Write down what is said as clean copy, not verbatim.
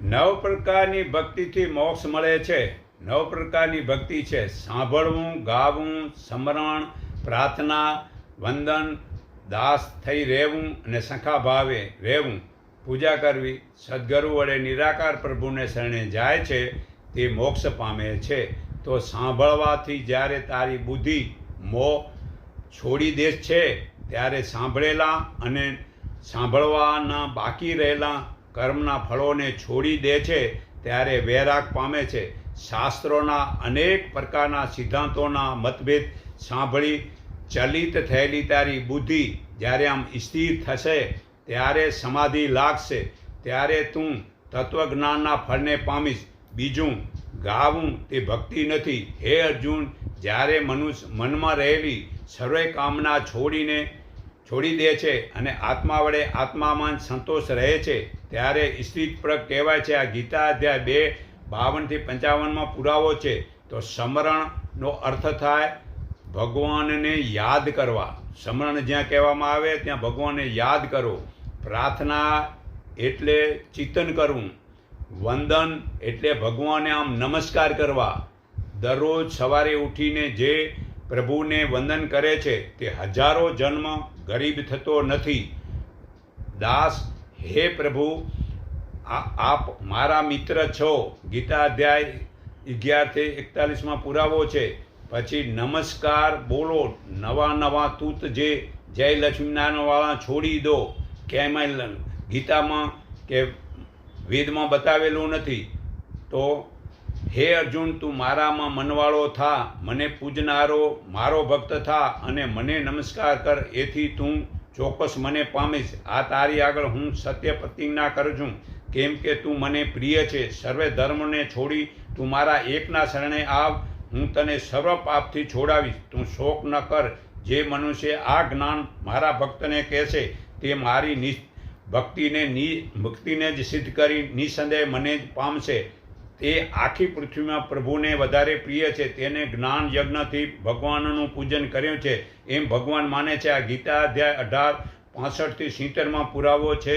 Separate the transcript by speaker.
Speaker 1: નવ પ્રકારની ભક્તિથી મોક્ષ મળે છે. નવ પ્રકારની ભક્તિ છે: સાંભળવું, ગાવું, સ્મરણ, પ્રાર્થના, વંદન, દાસ થઈ રહેવું અને સખા ભાવે રહેવું, પૂજા કરવી. સદગુરુ વડે નિરાકાર પ્રભુને શરણે જાય છે તે મોક્ષ પામે છે. તો સાંભળવાથી જ્યારે તારી બુદ્ધિ મોહ છોડી દે છે, ત્યારે સાંભળેલા અને સાંભળવાના બાકી રહેલા કર્મના ફળોને છોડી દે છે, ત્યારે વૈરાગ પામે છે. શાસ્ત્રોના અનેક પ્રકારના સિદ્ધાંતોના મતભેદ સાંભળી ચલિત થયેલી તારી બુદ્ધિ જ્યારે આમ સ્થિર થશે, ત્યારે સમાધિ લાગશે, ત્યારે તું તત્વજ્ઞાનના ફળને પામીશ. બીજું, ગાવું તે ભક્તિ નથી. હે અર્જુન, જ્યારે મનુષ્ય મનમાં રહેલી સર્વે કામના છોડી દે છે અને આત્મા વડે આત્મામાં સંતોષ રહે છે, ત્યારે સ્થિતપ્રજ્ઞ કહેવાય છે. આ ગીતા અધ્યાય 52-55 પુરાવો છે. તો સ્મરણનો અર્થ થાય ભગવાનને યાદ કરવા. સ્મરણ જ્યાં કહેવામાં આવે ત્યાં ભગવાનને યાદ કરો. પ્રાર્થના એટલે ચિંતન કરવું. વંદન એટલે ભગવાનને આમ નમસ્કાર કરવા. દરરોજ સવારે ઉઠીને જે પ્રભુને વંદન કરે છે તે હજારો જન્મ ગરીબ થતો નથી. દાસ, હે પ્રભુ, આપ મારા મિત્ર છો. ગીતા અધ્યાય 11-41 પુરાવો છે. પછી નમસ્કાર બોલો. નવા તૂત જે જય લક્ષ્મીનારાયણવાળા છોડી દો. કેમ ગીતામાં કે વેદમાં બતાવેલું નથી. તો હે અર્જુન, તું મારામાં મનવાળો થા, મને પૂજનારો મારો ભક્ત થા અને મને નમસ્કાર કર. એથી તું ચોક્કસ મને પામીશ. આ તારી આગળ હું સત્ય પ્રતિજ્ઞા કરું છું, કેમ કે તું મને પ્રિય છે. સર્વે ધર્મને છોડી તું મારા એકના શરણે આવ, હું તને સર્વ પાપથી છોડાવીશ. તું શોક ન કર. જે મનુષ્ય આ જ્ઞાન મારા ભક્તને કહેશે તે મારી ભક્તિને જ સિદ્ધ કરી નિસંદેહ મને જ પામશે. તે આખી પૃથ્વીમાં પ્રભુને વધારે પ્રિય છે. તેને જ્ઞાન યજ્ઞથી ભગવાનનું પૂજન કર્યું છે એમ ભગવાન માને છે. આ ગીતા અધ્યાય 18-65-70 પુરાવો છે.